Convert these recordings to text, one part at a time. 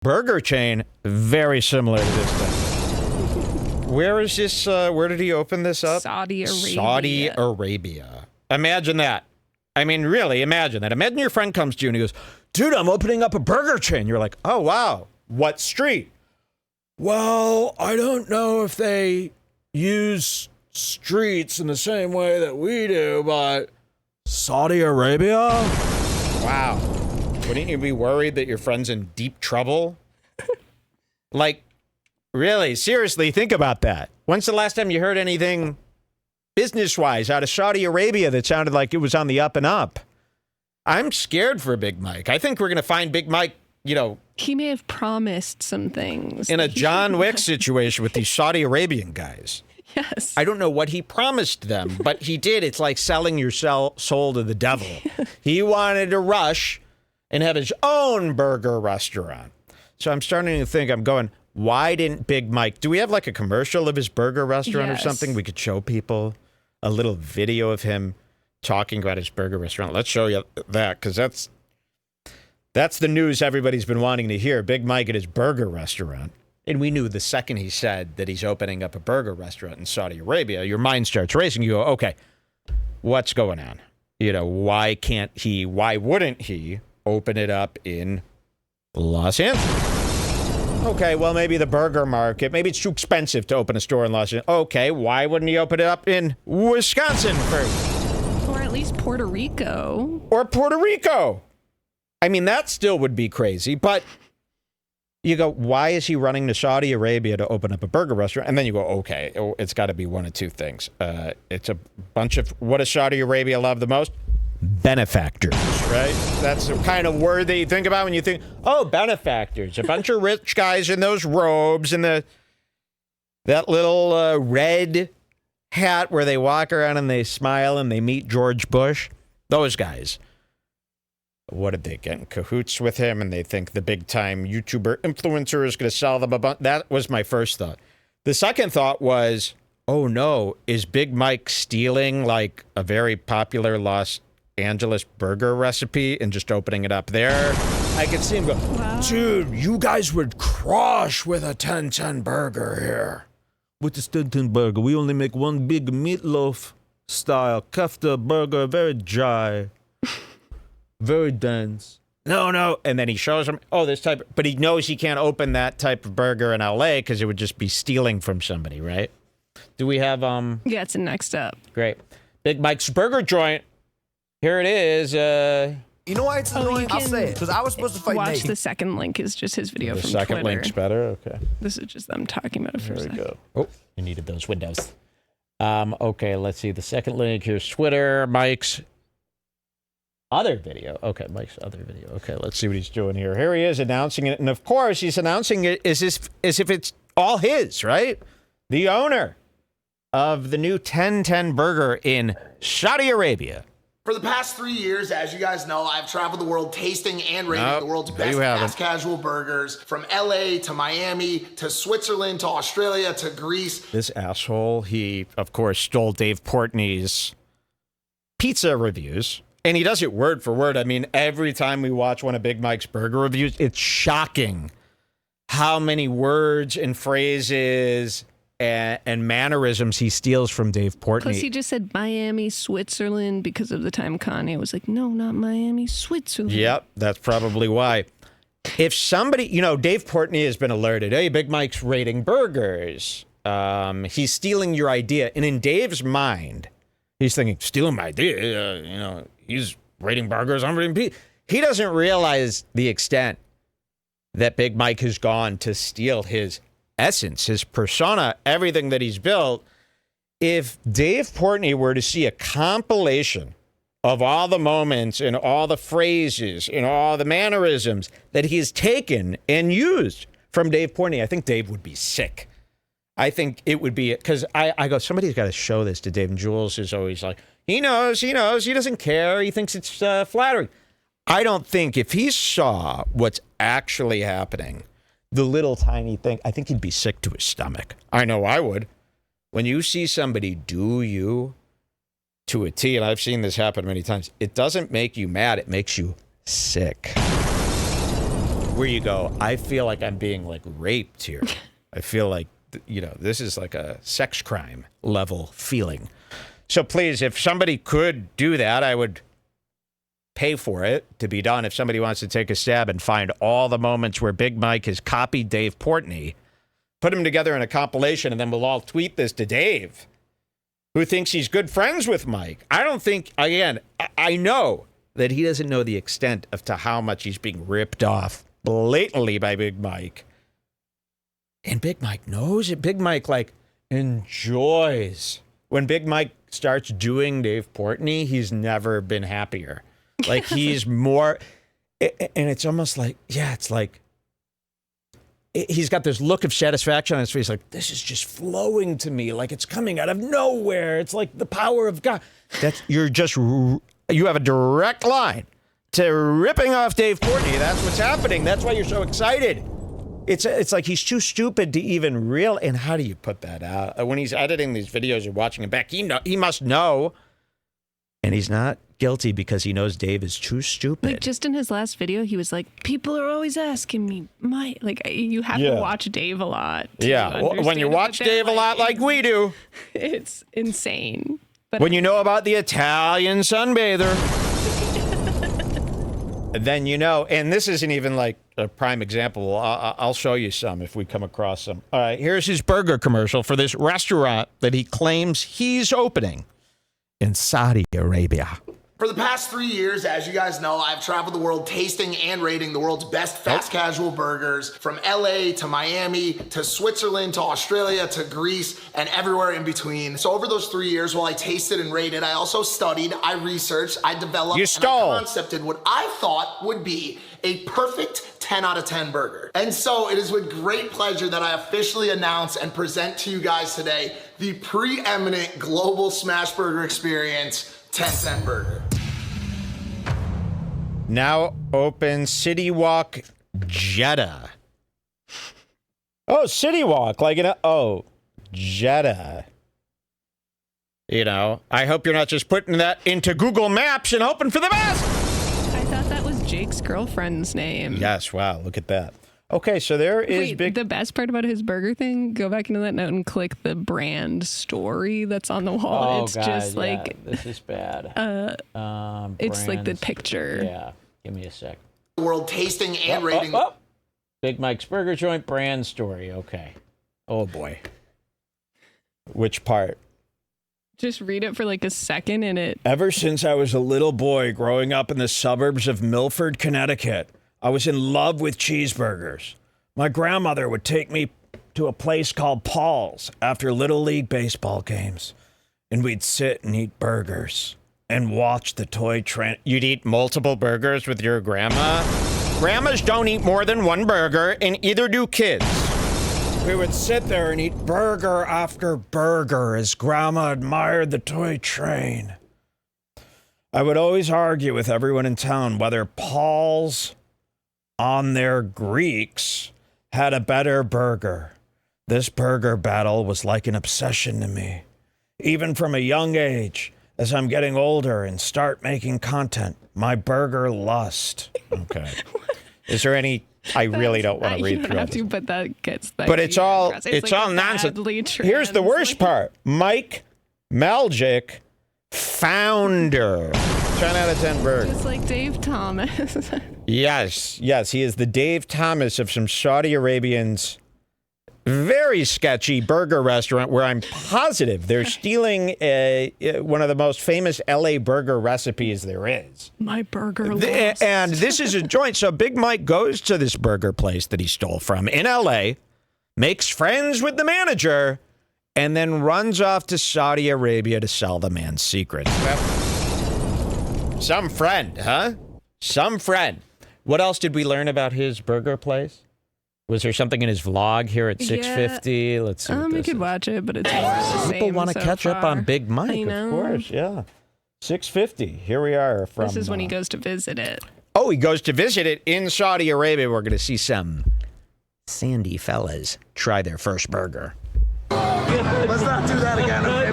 burger chain, very similar to this thing. Where is this? Where did he open this up? Saudi Arabia. Saudi Arabia. Imagine that. I mean, really, imagine that. Imagine your friend comes to you and he goes, dude, I'm opening up a burger chain. You're like, oh, wow. What street? Well, I don't know if they use streets in the same way that we do, but Saudi Arabia? Wow. Wouldn't you be worried that your friend's in deep trouble? Like, really, seriously, think about that. When's the last time you heard anything business-wise out of Saudi Arabia that sounded like it was on the up and up? I'm scared for Big Mike. I think we're going to find Big Mike, you know... He may have promised some things. In a John Wick situation with these Saudi Arabian guys. Yes. I don't know what he promised them, but he did. It's like selling your soul to the devil. He wanted to rush and have his own burger restaurant. So I'm starting to think, I'm going, why didn't Big Mike... Do we have like a commercial of his burger restaurant or something? We could show people a little video of him talking about his burger restaurant. Let's show you that, because that's the news everybody's been wanting to hear. Big Mike at his burger restaurant. And we knew the second he said that he's opening up a burger restaurant in Saudi Arabia, your mind starts racing. You go, okay, what's going on? You know, why wouldn't he open it up in Los Angeles? Okay, well, maybe the burger market. Maybe it's too expensive to open a store in Los Angeles. Okay, why wouldn't he open it up in Wisconsin first? Or at least Puerto Rico. Or Puerto Rico. I mean, that still would be crazy, but you go, why is he running to Saudi Arabia to open up a burger restaurant? And then you go, okay, it's got to be one of two things. It's a bunch of, what does Saudi Arabia love the most? Benefactors, right? That's the kind of word that you think about when you think, oh, benefactors. A bunch of rich guys in those robes and that little red hat where they walk around and they smile and they meet George Bush. Those guys. What did they get in cahoots with him? And they think the big time YouTuber influencer is going to sell them a bunch. That was my first thought. The second thought was, oh no, is Big Mike stealing like a very popular Los Angeles burger recipe and just opening it up there? I could see him go, wow. Dude, you guys would crush with a 10-10 burger here. With this 10-10 burger, we only make one big meatloaf style kefta burger, very dry. Very dense. No. And then he shows him, this type. But he knows he can't open that type of burger in L.A. because it would just be stealing from somebody, right? Do we have... Yeah, it's next up. Great. Big Mike's Burger Joint. Here it is. You know why it's annoying? I'll say it, because I was supposed to fight Nate. Watch the second link is just his video from Twitter. The second link's better? Okay. This is just them talking about it for a second. There we go. Oh, you needed those windows. Okay, let's see. The second link, here's Twitter, Mike's... other video. Okay, Mike's other video. Okay, let's see what he's doing here. Here he is announcing it. And of course, he's announcing it as if it's all his, right? The owner of the new 10-10 burger in Saudi Arabia. For the past 3 years, as you guys know, I've traveled the world tasting and rating the world's best fast casual burgers. From LA to Miami to Switzerland to Australia to Greece. This asshole, he, of course, stole Dave Portnoy's pizza reviews. And he does it word for word. I mean, every time we watch one of Big Mike's burger reviews, it's shocking how many words and phrases and mannerisms he steals from Dave Portnoy. Plus, he just said Miami, Switzerland, because of the time Kanye was like, no, not Miami, Switzerland. Yep, that's probably why. If somebody, Dave Portnoy has been alerted, hey, Big Mike's rating burgers. He's stealing your idea. And in Dave's mind, he's thinking, stealing my idea, he's rating burgers, I'm rating pizza. He doesn't realize the extent that Big Mike has gone to steal his essence, his persona, everything that he's built. If Dave Portnoy were to see a compilation of all the moments and all the phrases and all the mannerisms that he's taken and used from Dave Portnoy, I think Dave would be sick. I think it would be, because I go, somebody's got to show this to Dave. And Jules is always like, he knows, he doesn't care. He thinks it's flattering. I don't think if he saw what's actually happening, the little tiny thing, I think he'd be sick to his stomach. I know I would. When you see somebody do you to a T, and I've seen this happen many times, it doesn't make you mad. It makes you sick. where you go, I feel like I'm being like raped here. I feel like, this is like a sex crime level feeling. So please, if somebody could do that, I would pay for it to be done. If somebody wants to take a stab and find all the moments where Big Mike has copied Dave Portnoy, put them together in a compilation, and then we'll all tweet this to Dave, who thinks he's good friends with Mike. I don't think, again, I know that he doesn't know the extent of to how much he's being ripped off blatantly by Big Mike. And Big Mike knows it. Big Mike, enjoys. When Big Mike starts doing Dave Portnoy, he's never been happier. He's more, and it's almost like, it's like, he's got this look of satisfaction on his face, like, this is just flowing to me, like it's coming out of nowhere. It's like the power of God. You have a direct line to ripping off Dave Portnoy. That's what's happening. That's why you're so excited. It's like he's too stupid to even and how do you put that out? When he's editing these videos or watching them back, he must know. And he's not guilty because he knows Dave is too stupid. Just in his last video, he was like, people are always asking me, you have to watch Dave a lot. When you watch Dave a lot like we do. It's insane. But when you know about the Italian sunbather. Then and this isn't even like a prime example. I'll show you some if we come across some. All right, here's his burger commercial for this restaurant that he claims he's opening in Saudi Arabia. For the past 3 years, as you guys know, I've traveled the world tasting and rating the world's best fast casual burgers, from LA to Miami to Switzerland to Australia to Greece and everywhere in between. So over those 3 years, while I tasted and rated, I also studied, I researched, I developed, and I concepted what I thought would be a perfect 10 out of 10 burger. And so it is with great pleasure that I officially announce and present to you guys today the preeminent global smash burger experience, 10-cent burger. Now open City Walk, Jeddah. Oh, City Walk, Jeddah. I hope you're not just putting that into Google Maps and hoping for the best. I thought that was Jake's girlfriend's name. Yes, wow, look at that. Okay, so there is the best part about his burger thing, go back into that note and click the brand story that's on the wall. Oh, it's God, just like this is bad. It's like the picture. Yeah, give me a sec. World tasting and rating. Big Mike's Burger Joint brand story. Okay. Oh boy. Which part? Just read it for like a second and it. Ever since I was a little boy growing up in the suburbs of Milford, Connecticut, I was in love with cheeseburgers. My grandmother would take me to a place called Paul's after Little League baseball games, and we'd sit and eat burgers and watch the toy train. You'd eat multiple burgers with your grandma? Grandmas don't eat more than one burger, and either do kids. We would sit there and eat burger after burger as Grandma admired the toy train. I would always argue with everyone in town whether Paul's on their Greeks had a better burger. This burger battle was like an obsession to me. Even from a young age, as I'm getting older and start making content, my burger lust. Okay. Is there any... I really don't want to read through it. But that gets... But it's all nonsense. Here's the worst part. Mike Maljic, founder. 10 out of 10 burger. Just like Dave Thomas. Yes. He is the Dave Thomas of some Saudi Arabians' very sketchy burger restaurant where I'm positive they're stealing one of the most famous LA burger recipes there is. My burger And this is a joint. So Big Mike goes to this burger place that he stole from in LA, makes friends with the manager, and then runs off to Saudi Arabia to sell the man's secrets. Some friend, huh? Some friend. What else did we learn about his burger place? Was there something in his vlog here at 6:50? Yeah. Let's see. We could watch it, but it's more the same. People want to catch up on Big Mike, of course. Yeah. 6:50. Here we are from. This is when he goes to visit it. Oh, he goes to visit it in Saudi Arabia. We're going to see some sandy fellas try their first burger. Let's not do that again, okay?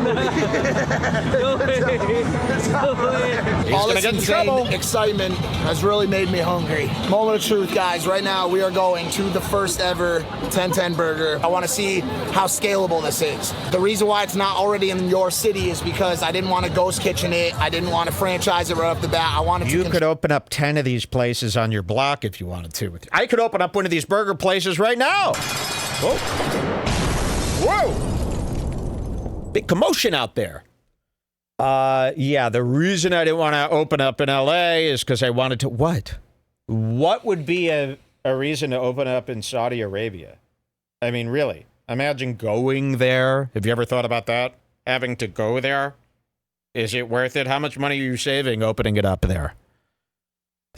All gonna this get in insane trouble. excitement has really made me hungry. Moment of truth, guys. Right now, we are going to the first ever 1010 burger. I want to see how scalable this is. The reason why it's not already in your city is because I didn't want to ghost kitchen it. I didn't want to franchise it right off the bat. I wanted to. You could open up 10 of these places on your block if you wanted to. I could open up one of these burger places right now. Whoa. Whoa. Big commotion out there. Yeah, the reason I didn't want to open up in LA is because I wanted to. What? What would be a reason to open up in Saudi Arabia? I mean, really. Imagine going there. Have you ever thought about that? Having to go there? Is it worth it? How much money are you saving opening it up there?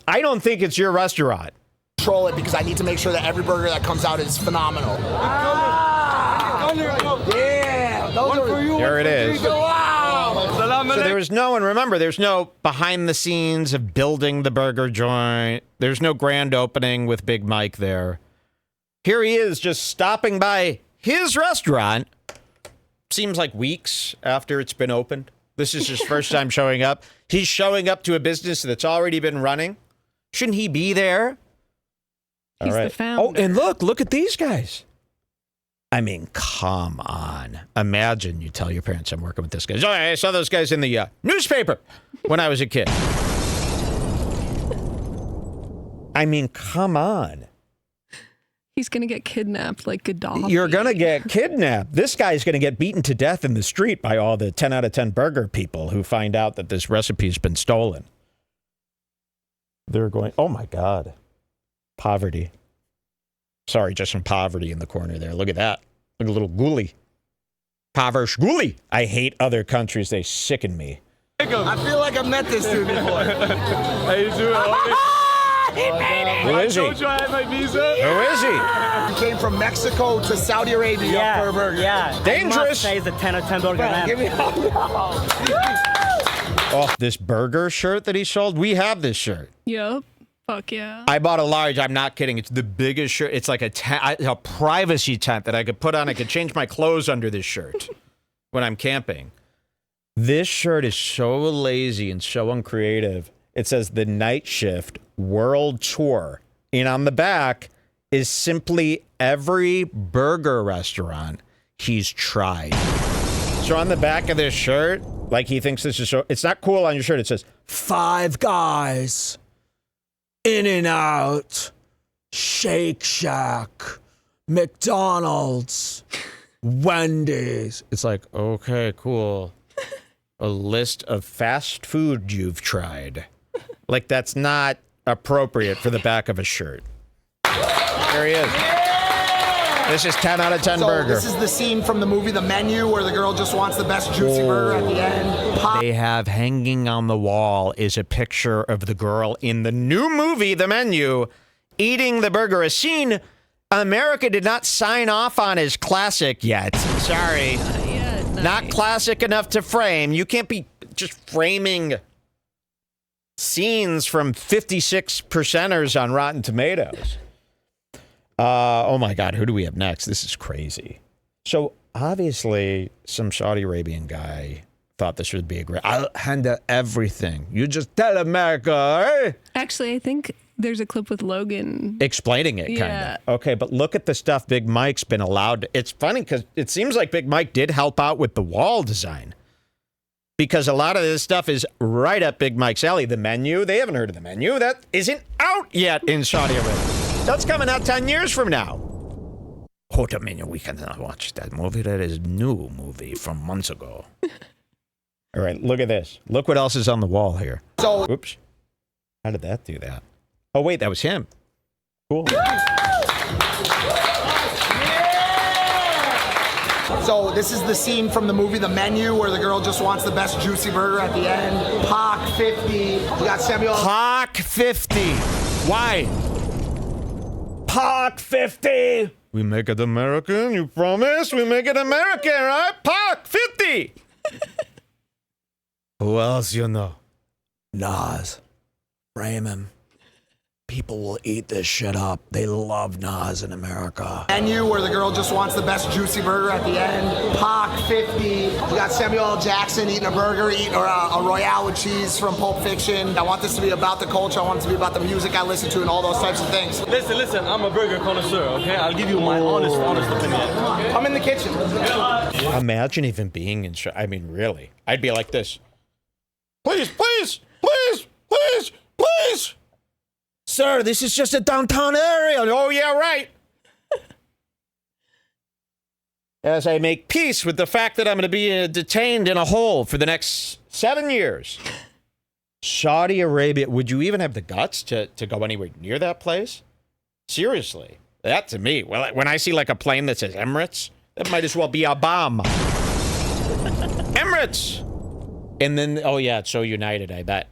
I don't think it's your restaurant. Control it because I need to make sure that every burger that comes out is phenomenal. Yeah, There it is. So there was no, and remember, there's no behind the scenes of building the burger joint. There's no grand opening with Big Mike there. Here he is just stopping by his restaurant. Seems like weeks after it's been opened. This is his first time showing up. He's showing up to a business that's already been running. Shouldn't he be there? He's the founder. Oh, and look at these guys. I mean, come on. Imagine you tell your parents I'm working with this guy. Oh, I saw those guys in the newspaper when I was a kid. I mean, come on. He's going to get kidnapped like Gaddafi. You're going to get kidnapped. This guy's going to get beaten to death in the street by all the 10 out of 10 burger people who find out that this recipe's been stolen. They're going, oh my God. Poverty. Sorry, just some poverty in the corner there. Look at that. Look at a little ghoulie. Pavish ghoulie. I hate other countries. They sicken me. I feel like I've met this dude before. How you doing? He made it. Who is he? I told you I had my visa. Who is he? He came from Mexico to Saudi Arabia for a burger. Yeah. Dangerous. I must say it's a 10 out of 10 burger, man. Give me Oh, this burger shirt that he sold? We have this shirt. Yep. Fuck yeah. I bought a large. I'm not kidding. It's the biggest shirt. It's like a privacy tent that I could put on. I could change my clothes under this shirt when I'm camping. This shirt is so lazy and so uncreative. It says the Night Shift World Tour. And on the back is simply every burger restaurant he's tried. So on the back of this shirt, like he thinks this is so, it's not cool on your shirt. It says, Five Guys, In-N-Out, Shake Shack, McDonald's, Wendy's. It's like, okay, cool. A list of fast food you've tried. Like, that's not appropriate for the back of a shirt. There he is. This is 10 out of 10 burger. This is the scene from the movie The Menu where the girl just wants the best juicy burger at the end. They have hanging on the wall is a picture of the girl in the new movie, The Menu, eating the burger. A scene America did not sign off on as classic yet. Sorry. Not classic enough to frame. You can't be just framing scenes from 56%ers on Rotten Tomatoes. Oh my God, who do we have next? This is crazy. So obviously, some Saudi Arabian guy thought this would be a great. I'll handle everything. You just tell America, eh? Actually, I think there's a clip with Logan Explaining it, kind Yeah. of. Okay, but look at the stuff Big Mike's been allowed to. It's funny because it seems like Big Mike did help out with the wall design. Because a lot of this stuff is right up Big Mike's alley. The Menu, they haven't heard of The Menu. That isn't out yet in Saudi Arabia. That's coming out 10 years from now. Oh, The Menu, we cannot watch that movie. That is a new movie from months ago. All right, look at this. Look what else is on the wall here. So, Oops. How did that do that? Oh, wait, that was him. Cool. so this is the scene from the movie The Menu where the girl just wants the best juicy burger at the end. Pac 50. You got Samuel. Pac 50. Why? Pac 50. We make it American, you promise? We make it American, right? Pac 50. Who else you know? Nas. Frame him. People will eat this shit up. They love Nas in America. Menu where the girl just wants the best juicy burger at the end. Pac 50. You got Samuel L. Jackson eating a burger, eating a Royale with cheese from Pulp Fiction. I want this to be about the culture. I want it to be about the music I listen to and all those types of things. Listen, I'm a burger connoisseur, okay? I'll give you my honest opinion. I'm in the kitchen. Imagine even being in. I mean, really, I'd be like this. Please, please, please, please, please. Sir, this is just a downtown area. Oh, yeah, right. As I make peace with the fact that I'm going to be detained in a hole for the next 7 years. Saudi Arabia, would you even have the guts to go anywhere near that place? Seriously. That to me, well, when I see like a plane that says Emirates, that might as well be a bomb. Emirates! And then, oh yeah, it's so united, I bet.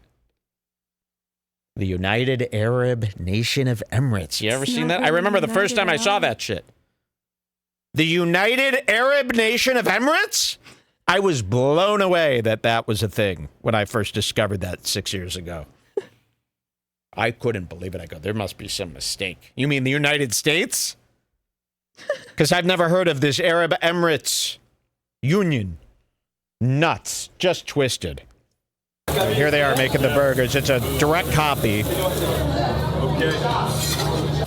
The United Arab Nation of Emirates. You ever seen that? I remember the first time I saw that shit. The United Arab Nation of Emirates? I was blown away that that was a thing when I first discovered that 6 years ago. I couldn't believe it. I go, there must be some mistake. You mean the United States? Because I've never heard of this Arab Emirates Union. Nuts. Just twisted. And here they are making the burgers. It's a direct copy.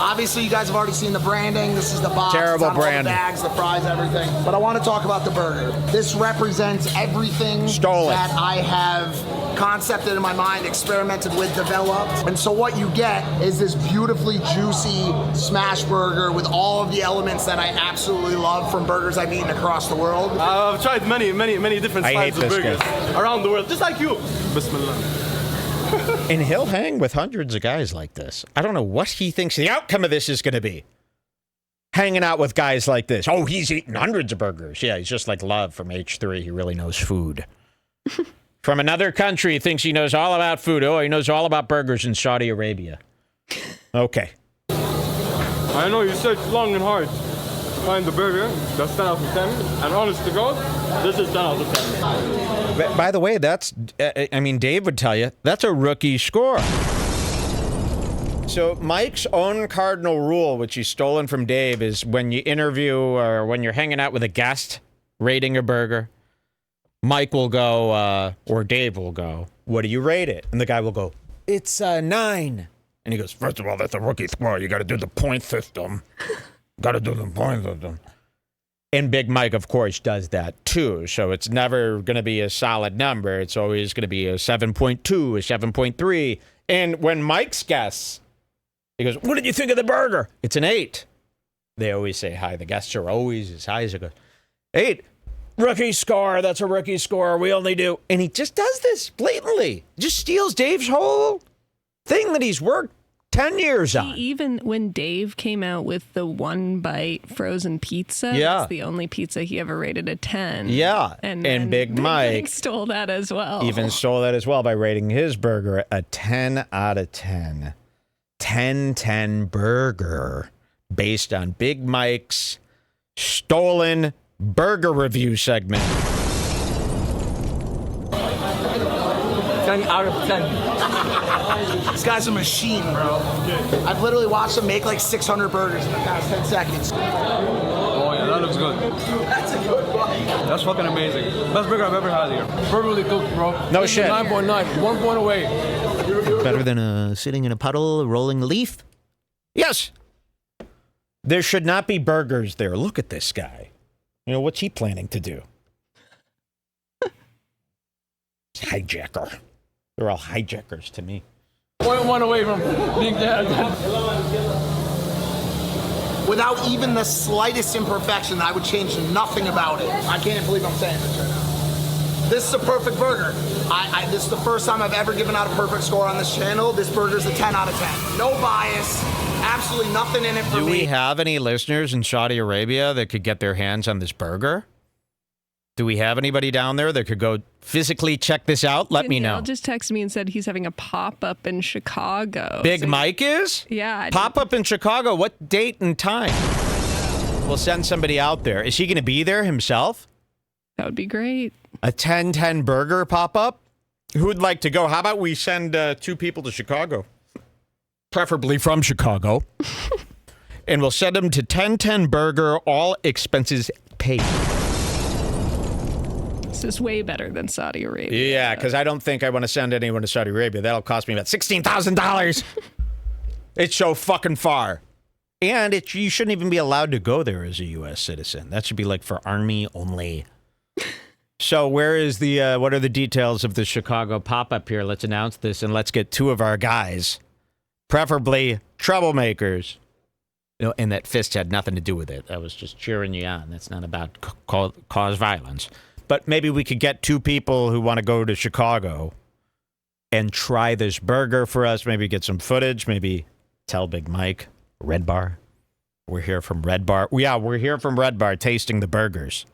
Obviously, you guys have already seen the branding. This is the box. Terrible it's on branding. All the bags, the fries, everything. But I want to talk about the burger. This represents everything that I have concepted in my mind, experimented with, developed. And so what you get is this beautifully juicy smash burger with all of the elements that I absolutely love from burgers I've eaten across the world. I've tried many different styles of burgers guy. around the world, just like you. Bismillah. And he'll hang with hundreds of guys like this. I don't know what he thinks the outcome of this is going to be. Hanging out with guys like this. Oh, he's eating hundreds of burgers. Yeah, he's just like Love from H3. He really knows food. From another country, he thinks he knows all about food. Oh, he knows all about burgers in Saudi Arabia. Okay. I know you searched long and hard to find the burger that's 10 out of 10. And honest to God, this is 10 out of 10. By the way, that's, I mean, Dave would tell you, that's a rookie score. So Mike's own cardinal rule, which he's stolen from Dave, is when you interview or when you're hanging out with a guest rating a burger, Mike will go, or Dave will go, what do you rate it? And the guy will go, it's a 9. And he goes, first of all, that's a rookie score. You got to do the point system. Got to do the point system. And Big Mike, of course, does that too. So it's never going to be a solid number. It's always going to be a 7.2, a 7.3. And when Mike's guests, he goes, what did you think of the burger? It's an 8. They always say hi. The guests are always as high as it goes. 8. Rookie score. That's a rookie score. We only do. And he just does this blatantly. Just steals Dave's whole thing that he's worked 10 years on. Even when Dave came out with the 1-bite frozen pizza, yeah, that's the only pizza he ever rated a 10. Yeah. And Big Mike stole that as well. Even stole that as well by rating his burger a 10 out of 10. 10-10 burger based on Big Mike's stolen burger review segment. 10 out of 10. This guy's a machine, bro. I've literally watched him make like 600 burgers in the past 10 seconds. Oh yeah, that looks good. That's a good one. That's fucking amazing. Best burger I've ever had here. Perfectly cooked, bro. No shit. 9.9, 1 point away. Better than sitting in a puddle, rolling a leaf? Yes. There should not be burgers there. Look at this guy. You know, what's he planning to do? Hijacker. They're all hijackers to me. 0.1 away from being dead. Without even the slightest imperfection, I would change nothing about it. I can't believe I'm saying this right now. This is a perfect burger. This is the first time I've ever given out a perfect score on this channel. This burger's a 10 out of 10. No bias. Absolutely nothing in it for me. Do we have any listeners in Saudi Arabia that could get their hands on this burger? Do we have anybody down there that could go physically check this out? Let me know. Danielle just texted me and said he's having a pop-up in Chicago. Big Mike is? Yeah. Pop-up in Chicago. What date and time? We'll send somebody out there. Is he going to be there himself? That would be great. A 10-10 burger pop-up? Who would like to go? How about we send 2 people to Chicago? preferably from Chicago. And we'll send them to 1010 Burger, all expenses paid. This is way better than Saudi Arabia. Yeah, because I don't think I want to send anyone to Saudi Arabia. That'll cost me about $16,000. It's so fucking far. And you shouldn't even be allowed to go there as a U.S. citizen. That should be like for Army only. So where is what are the details of the Chicago pop-up here? Let's announce this and let's get two of our guys, preferably troublemakers. And that fist had nothing to do with it. I was just cheering you on. That's not about cause violence. But maybe we could get two people who want to go to Chicago and try this burger for us. Maybe get some footage. Maybe tell Big Mike, Redbar. We're here from Redbar. Yeah, we're here from Redbar tasting the burgers.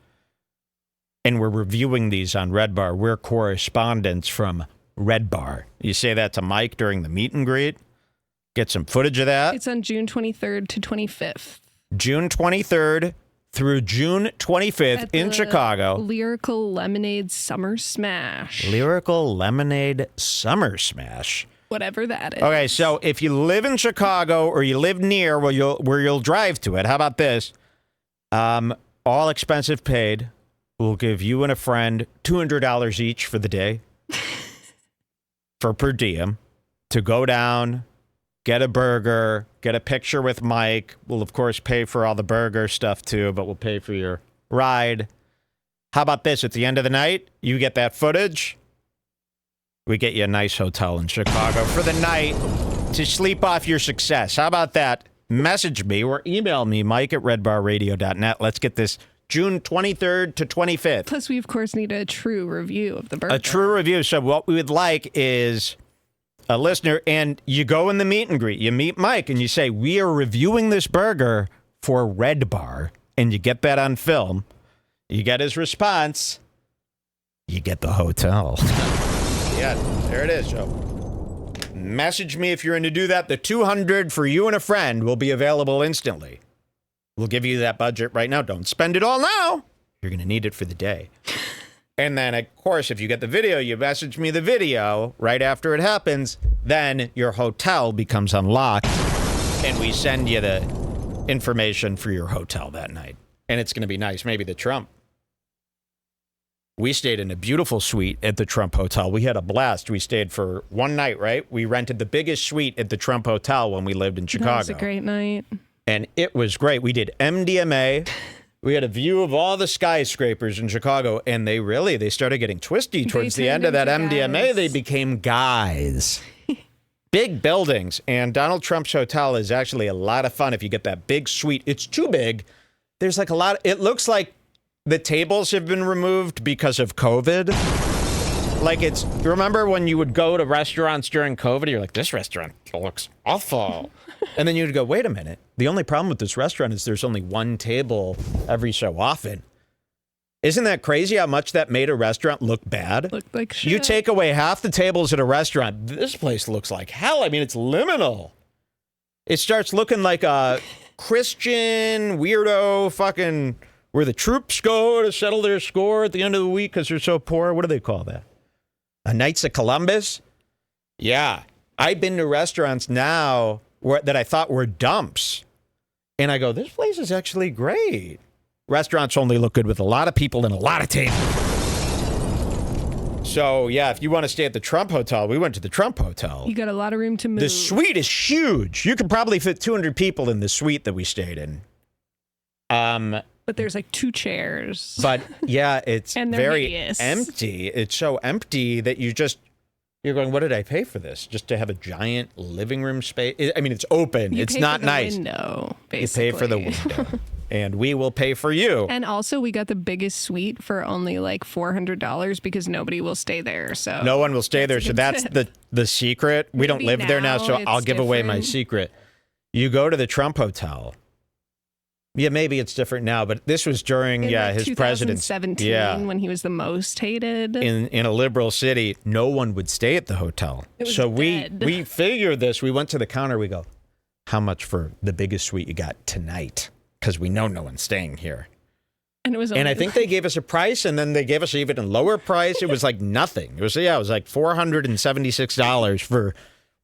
And we're reviewing these on Redbar. We're correspondents from Redbar. You say that to Mike during the meet and greet. Get some footage of that. It's on June 23rd to 25th. June 23rd through June 25th in Chicago. Lyrical Lemonade Summer Smash. Lyrical Lemonade Summer Smash. Whatever that is. Okay, so if you live in Chicago or you live near where you'll drive to it, how about this? All expenses paid. We'll give you and a friend $200 each for the day for per diem to go down, get a burger, get a picture with Mike. We'll, of course, pay for all the burger stuff, too, but we'll pay for your ride. How about this? At the end of the night, you get that footage. We get you a nice hotel in Chicago for the night to sleep off your success. How about that? Message me or email me, mike@redbarradio.net. Let's get this June 23rd to 25th. Plus, we, of course, need a true review of the burger. A true review. So what we would like is a listener, and you go in the meet and greet. You meet Mike, and you say, we are reviewing this burger for Redbar, and you get that on film. You get his response. You get the hotel. Yeah, there it is, Joe. Message me if you're in to do that. The $200 for you and a friend will be available instantly. We'll give you that budget right now. Don't spend it all now. You're going to need it for the day. And then, of course, if you get the video, you message me the video right after it happens. Then your hotel becomes unlocked, and we send you the information for your hotel that night. And it's going to be nice. Maybe the Trump. We stayed in a beautiful suite at the Trump Hotel. We had a blast. We stayed for one night, right? We rented the biggest suite at the Trump Hotel when we lived in Chicago. That was a great night. And it was great. We did MDMA. We had a view of all the skyscrapers in Chicago, and they started getting twisty towards the end of that MDMA. They became guys. Big buildings. And Donald Trump's hotel is actually a lot of fun if you get that big suite. It's too big. There's like a lot. It looks like the tables have been removed because of COVID. Like remember when you would go to restaurants during COVID, you're like, this restaurant looks awful. And then you'd go, wait a minute. The only problem with this restaurant is there's only one table every so often. Isn't that crazy how much that made a restaurant look bad? Looked like shit. You take away half the tables at a restaurant, this place looks like hell. I mean, it's liminal. It starts looking like a Christian weirdo fucking where the troops go to settle their score at the end of the week because they're so poor. What do they call that? A Knights of Columbus? Yeah. I've been to restaurants now that I thought were dumps. And I go, this place is actually great. Restaurants only look good with a lot of people and a lot of tables. So, yeah, if you want to stay at the Trump Hotel, we went to the Trump Hotel. You got a lot of room to move. The suite is huge. You could probably fit 200 people in the suite that we stayed in. But there's like 2 chairs. But, yeah, it's very hideous. empty. It's so empty that you're going, what did I pay for this? Just to have a giant living room space? I mean, it's open. It's not nice. Window, basically. You pay for the window. And we will pay for you. And also, we got the biggest suite for only like $400 because nobody will stay there. So no one will stay there. So that's the secret. We don't live there now, so I'll give away my secret. You go to the Trump Hotel. Yeah, maybe it's different now, but this was during his presidency. 2017, when he was the most hated. In a liberal city, no one would stay at the hotel. So we figured this. We went to the counter. We go, how much for the biggest suite you got tonight? Because we know no one's staying here. And I think they gave us a price, and then they gave us an even lower price. It was like nothing. It was like $476 for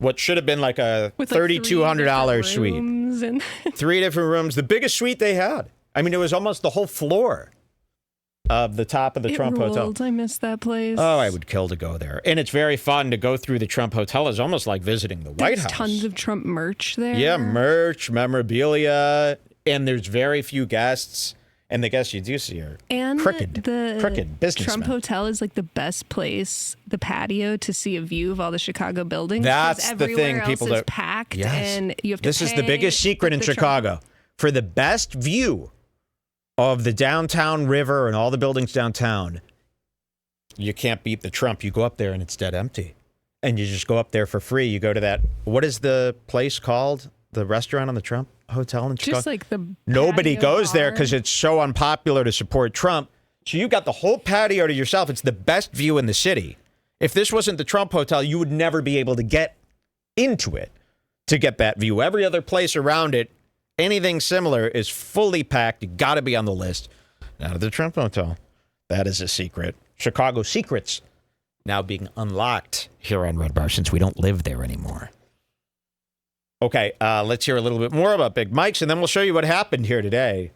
what should have been like a With like $3,200 suite. And 3 different rooms, the biggest suite they had. I mean, it was almost the whole floor of the top of the Trump Hotel. I miss that place. Oh, I would kill to go there. And it's very fun to go through the Trump Hotel. It's almost like visiting the White House. Tons of Trump merch there. Yeah, merch, memorabilia, and there's very few guests. And the guests you do see are crooked businessmen. Trump Hotel is like the best place, the patio, to see a view of all the Chicago buildings. That's the thing people don't. Packed, and you have to. This is the biggest secret in Chicago. For the best view of the downtown river and all the buildings downtown, you can't beat the Trump. You go up there and it's dead empty, and you just go up there for free. You go to that. What is the place called? The restaurant on the Trump Hotel in Chicago? Just like the nobody patio goes there bar. because it's so unpopular to support Trump. So you got the whole patio to yourself. It's the best view in the city. If this wasn't the Trump Hotel, you would never be able to get into it to get that view. Every other place around it, anything similar, is fully packed. You got to be on the list. Not at the Trump Hotel. That is a secret. Chicago secrets now being unlocked here on Redbar since we don't live there anymore. Okay, let's hear a little bit more about Big Mike's, and then we'll show you what happened here today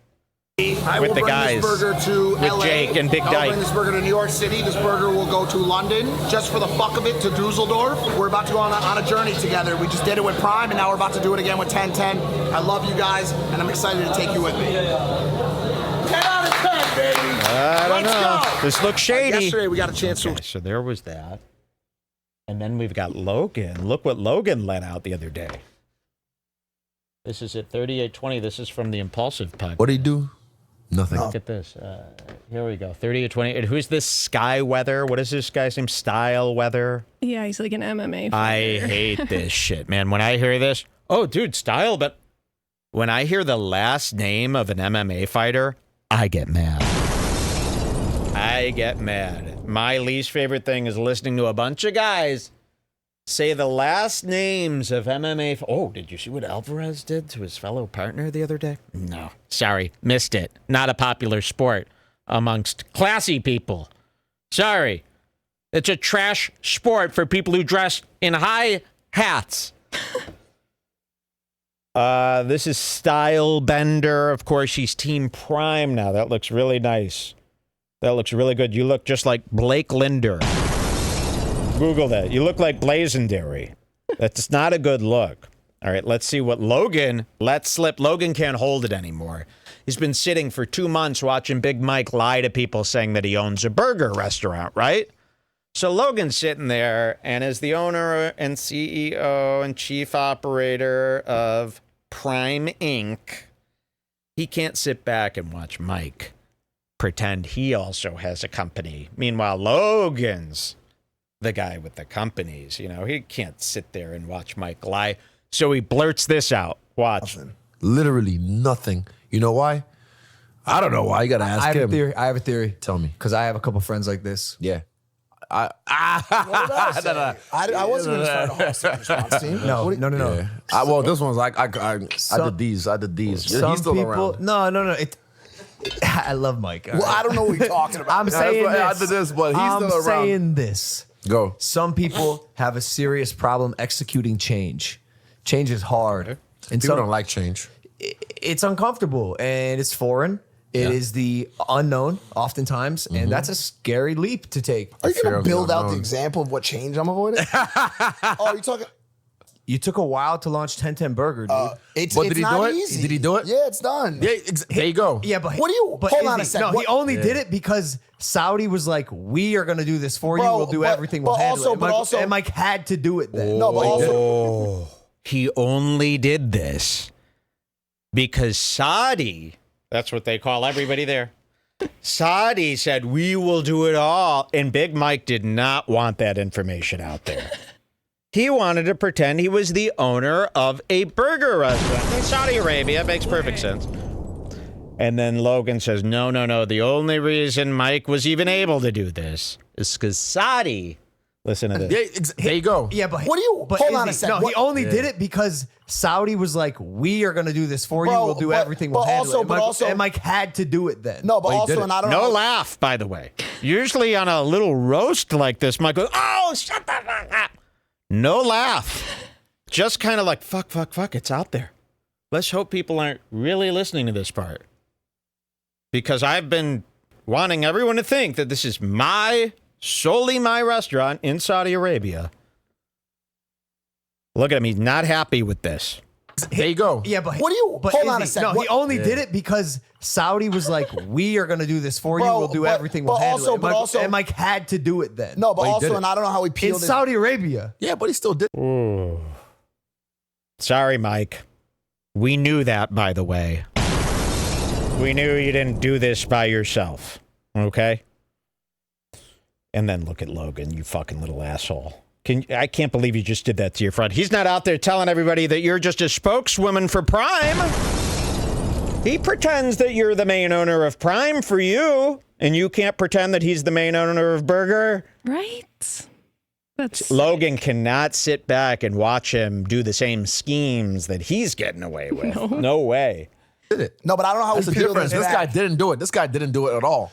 I with will the bring guys, this burger to with LA. Jake and Big I'll Dyke. bring this burger to New York City. This burger will go to London just for the fuck of it, to Dusseldorf. We're about to go on a journey together. We just did it with Prime, and now we're about to do it again with 1010. I love you guys, and I'm excited to take you with me. 10 out of 10, baby. I don't Let's know. go. This looks shady. Yesterday we got a chance to. Okay, so there was that. And then we've got Logan. Look what Logan let out the other day. This is at 3820. This is from the Impulsive Podcast. What did he do? Nothing. Look at this. Here we go. 3820. And who's this Sky Weather? What is this guy's name? Style Weather? Yeah, he's like an MMA fighter. I hate this shit, man. When I hear this, oh, dude, Style. But when I hear the last name of an MMA fighter, I get mad. I get mad. My least favorite thing is listening to a bunch of guys say the last names of MMA. Oh, did you see what Alvarez did to his fellow partner the other day? No. Sorry. Missed it. Not a popular sport amongst classy people. Sorry. It's a trash sport for people who dress in high hats. This is Style Bender. Of course, he's Team Prime now. That looks really nice. That looks really good. You look just like Blake Linder. Google that. You look like Blazendary. That's not a good look. All right, let's see what Logan let slip. Logan can't hold it anymore. He's been sitting for 2 months watching Big Mike lie to people saying that he owns a burger restaurant, right? So Logan's sitting there, and as the owner and CEO and chief operator of Prime Inc., he can't sit back and watch Mike pretend he also has a company. Meanwhile, Logan's the guy with the companies. You know, he can't sit there and watch Mike lie. So he blurts this out. Watch. Nothing. Literally nothing. You know why? I don't know why. You got to ask him. I have a theory. Tell me. Because I have a couple friends like this. Yeah. What did I say? I wasn't going to start a hostile response team. No. Yeah. Well, this one's like I did these. I did these. Some He's still people. around. No. I love Mike. Well, I don't know what you're talking about. I'm saying this. I did this, but he's still around. I'm saying this. Go. Some people have a serious problem executing change. Change is hard. And People don't like change. It's uncomfortable and it's foreign. It is the unknown oftentimes, and that's a scary leap to take. Are you going Fear to of the build out the unknown. example of what change I'm avoiding? Oh, you talking? You took a while to launch 1010 Burger, dude. It's But did he not do it? easy. Did he do it? Yeah, it's done. Yeah, there you go. Yeah, but What do you- but hold is on a he- second. No, What- he only did it because Saudi was like, "We are going to do this for you. Bro, We'll do but- everything. We'll but handle also- it." but also- And Mike had to do it then. No, but also, He only did this because Saudi, that's what they call everybody there. Saudi said, we will do it all. And Big Mike did not want that information out there. He wanted to pretend he was the owner of a burger restaurant in Saudi Arabia. Makes perfect sense. And then Logan says, no. The only reason Mike was even able to do this is because Saudi. Listen to this. Yeah, there you go. Yeah, but What do you- But hold is on a he- second. No, he only did it because Saudi was like, "We are going to do this for you. Bro, We'll do but- everything. We'll but handle also- it." but also- And Mike had to do it then. no, but he did also, it. and I don't No know. laugh, by the way. Usually on a little roast like this, Mike goes, oh, shut the fuck up. No laugh. just kind of like, fuck, it's out there. Let's hope people aren't really listening to this part. Because I've been wanting everyone to think that this is solely my restaurant in Saudi Arabia. Look at him. He's not happy with this. There you go. Yeah, but What do you- but hold is on a he- second. No, What- he only did it because Saudi was like, "We are going to do this for you. Bro, We'll do but- everything. We'll but handle also- it." And but Mike, also- and Mike had to do it then. No, but Well, he also, did it. and I don't know how he in peeled it. Saudi Arabia. Yeah, but he still did. Ooh. Sorry, Mike. We knew that, by the way. We knew you didn't do this by yourself. Okay? And then look at Logan, you fucking little asshole. I can't believe you just did that to your friend. He's not out there telling everybody that you're just a spokeswoman for Prime. He pretends that you're the main owner of Prime for you, and you can't pretend that he's the main owner of Burger. Right? That's Logan cannot sit back and watch him do the same schemes that he's getting away with. No way. Did it. No, but I don't know how That's he the peeled difference. it This back. guy didn't do it. This guy didn't do it at all.